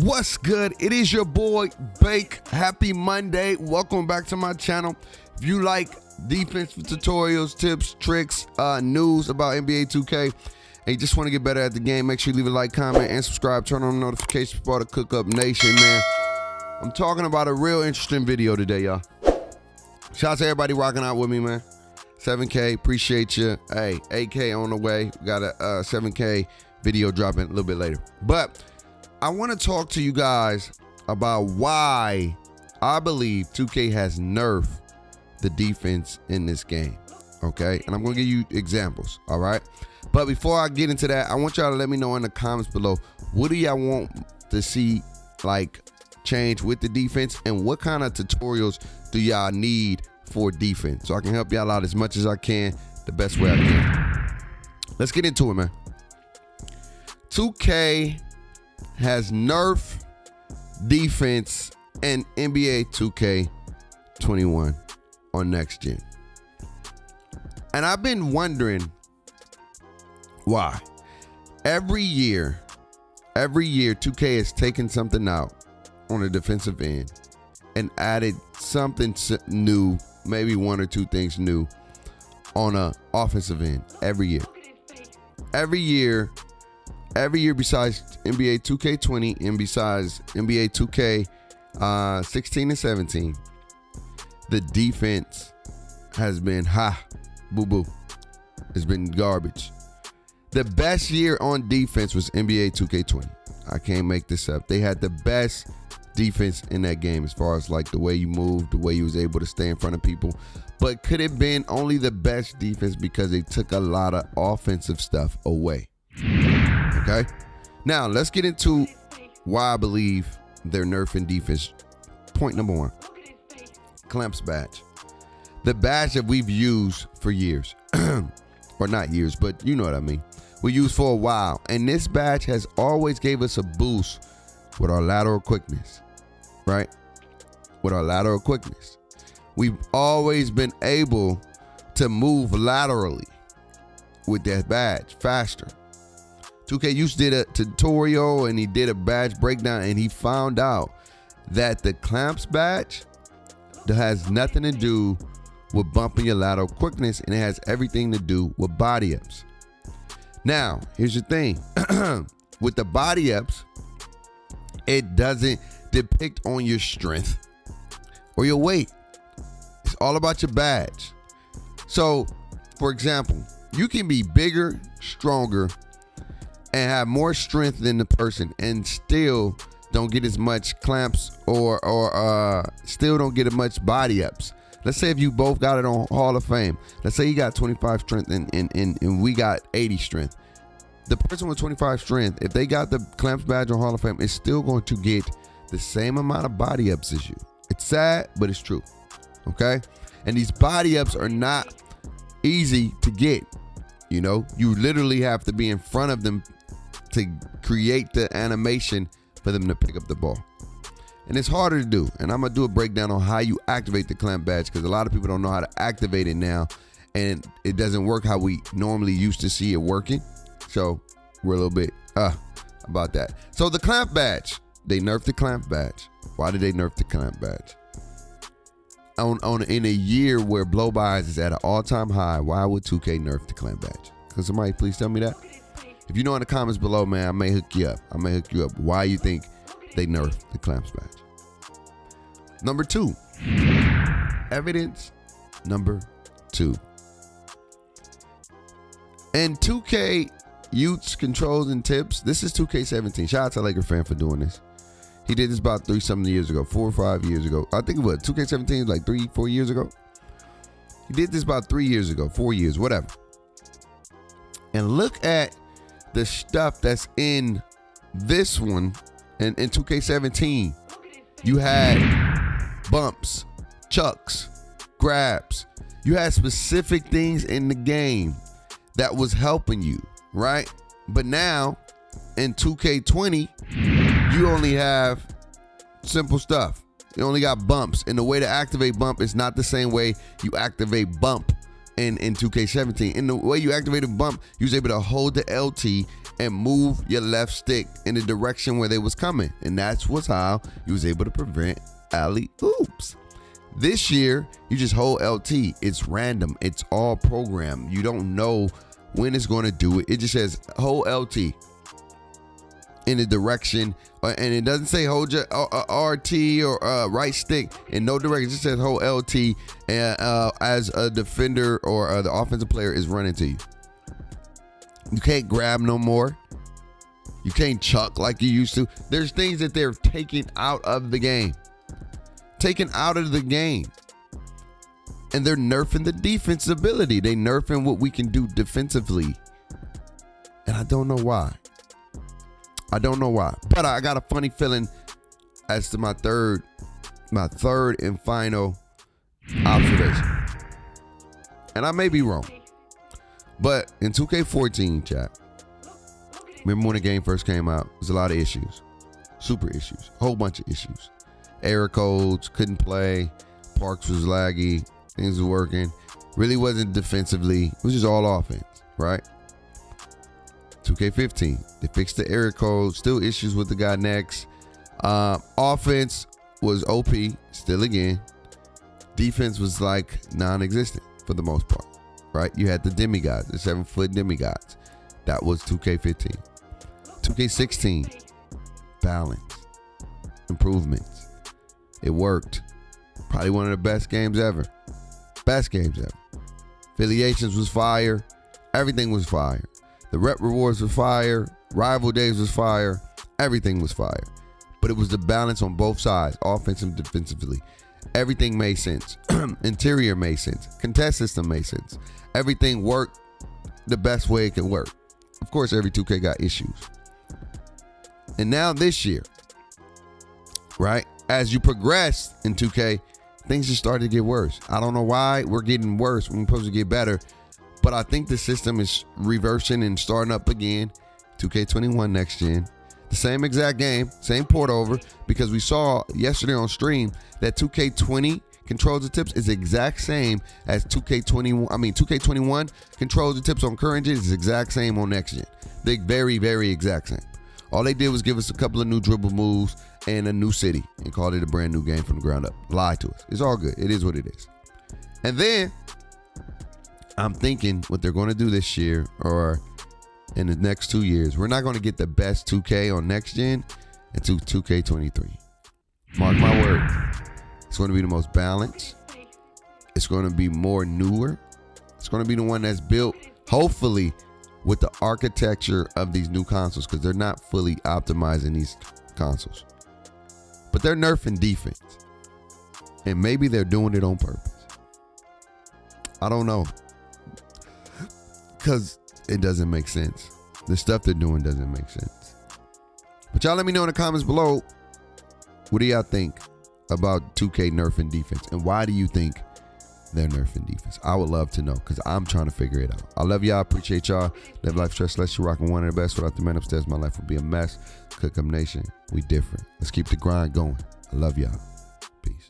What's good? It is your boy Bake. Happy Monday. Welcome back to my channel. If you like defense tutorials, tips, tricks, news about NBA 2K, and you just want to get better at the game, make sure you leave a like, comment, and subscribe. Turn on notifications for the Cook Up Nation, man. I'm talking about a real interesting video today, y'all. Shout out to everybody rocking out with me, man. 7K, appreciate you. Hey, 8K on the way. We got a 7K video dropping a little bit later. But I want to talk to you guys about why I believe 2K has nerfed the defense in this game, okay? And I'm going to give you examples, all right? But before I get into that, I want y'all to let me know in the comments below, what do y'all want to see, like, change with the defense, and what kind of tutorials do y'all need for defense, so I can help y'all out as much as I can, the best way I can. Let's get into it, man. 2K has nerfed defense in NBA 2K21 on next gen. And I've been wondering why. Every year 2K has taken something out on the defensive end and added something new, maybe one or two things new on a offensive end every year. Every year besides NBA 2K20 and besides NBA 2K 16 and 17, the defense has been boo-boo. It's been garbage. The best year on defense was NBA 2K20. I can't make this up. They had the best defense in that game as far as like the way you moved, the way you was able to stay in front of people. But could it have been only the best defense because they took a lot of offensive stuff away? Okay, now let's get into why I believe they're nerfing defense. Point number one, Clamps badge. The badge that we've used for years, or not years, but you know what I mean. We used for a while, and this badge has always gave us a boost with our lateral quickness, right? With our lateral quickness. We've always been able to move laterally with that badge faster. 2K used did a tutorial and he did a badge breakdown, and he found out that the Clamps badge has nothing to do with bumping your lateral quickness, and it has everything to do with body ups. Now, here's the thing. With the body ups, it doesn't depict on your strength or your weight. It's all about your badge. So, for example, you can be bigger, stronger, and have more strength than the person and still don't get as much clamps or still don't get as much body ups. Let's say if you both got it on Hall of Fame. Let's say you got 25 strength and we got 80 strength. The person with 25 strength, if they got the Clamps badge on Hall of Fame, is still going to get the same amount of body ups as you. It's sad, but it's true. Okay? And these body ups are not easy to get. You know, you literally have to be in front of them to create the animation for them to pick up the ball. And it's harder to do. And I'm going to do a breakdown on how you activate the Clamp badge, because a lot of people don't know how to activate it now, and it doesn't work how we normally used to see it working. So we're a little bit about that. So the Clamp badge, they nerfed the Clamp badge. Why did they nerf the Clamp badge? In a year where blow buys is at an all-time high, why would 2K nerf the Clamp badge? Can somebody please tell me that? If you know in the comments below, man, I may hook you up. Why you think they nerfed the Clamps badge? Number two. Evidence number two. And 2K Youths, Controls, and Tips. This is 2K17. Shout out to Laker fan for doing this. He did this about 3-something years ago, 4 or 5 years ago. I think it was 2K17, like 3-4 years ago. He did this about 3 years ago, 4 years, whatever. And look at the stuff that's in this one. And in 2K17, you had bumps, chucks, grabs. You had specific things in the game that was helping you, right? But now in 2K20, you only have simple stuff. You only got bumps, and the way to activate bump is not the same way you activate bump in 2K17. In the way you activated bump, you was able to hold the LT and move your left stick in the direction where they was coming. And that's was how you was able to prevent alley oops. This year, you just hold LT. It's random. It's all programmed. You don't know when it's going to do it. It just says hold LT in the direction, and it doesn't say hold your RT or right stick in no direction. It just says hold LT and as a defender or the offensive player is running to you. You can't grab no more. You can't chuck like you used to. There's things that they're taking out of the game. Taken out of the game. And they're nerfing the defense ability. They nerfing what we can do defensively. And I don't know why. I don't know why. But I got a funny feeling as to my third and final observation. And I may be wrong. But in 2K14, chat, remember when the game first came out, there's a lot of issues. Super issues. A whole bunch of issues. Error codes, couldn't play, parks was laggy, things were working. Really wasn't defensively. It was just all offense, right? 2K15, they fixed the error code, still issues with the guy next. Offense was OP, still again. Defense was like non-existent for the most part, right? You had the demigods, the 7-foot demigods. That was 2K15. 2K16, balance, improvements. It worked. Probably one of the best games ever. Best games ever. Affiliations was fire. Everything was fire. The rep rewards was fire. Rival days was fire. Everything was fire. But it was the balance on both sides, offensive and defensively. Everything made sense. Interior made sense. Contest system made sense. Everything worked the best way it can work. Of course, every 2K got issues. And now this year, right? As you progress in 2K, things just started to get worse. I don't know why we're getting worse. We're supposed to get better. But I think the system is reversing and starting up again. 2K21 next gen. The same exact game, same port over, because we saw yesterday on stream that 2K20 controls and tips is the exact same as 2K21 controls and tips on current gen is the exact same on next gen. The very, very exact same. All they did was give us a couple of new dribble moves and a new city and called it a brand new game from the ground up. Lied to us. It's all good. It is what it is. And then I'm thinking what they're going to do this year or in the next 2 years, we're not going to get the best 2K on next gen until 2K23. Mark my word. It's going to be the most balanced. It's going to be more newer. It's going to be the one that's built, hopefully, with the architecture of these new consoles, because they're not fully optimizing these consoles. But they're nerfing defense. And maybe they're doing it on purpose. I don't know. Because it doesn't make sense. The stuff they're doing doesn't make sense. But y'all let me know in the comments below, what do y'all think about 2K nerfing defense? And why do you think they're nerfing defense? I would love to know, because I'm trying to figure it out. I love y'all. Appreciate y'all. Live life stress less. You rocking one of the best. Without the man upstairs, my life would be a mess. Cook 'em Nation, we different. Let's keep the grind going. I love y'all. Peace.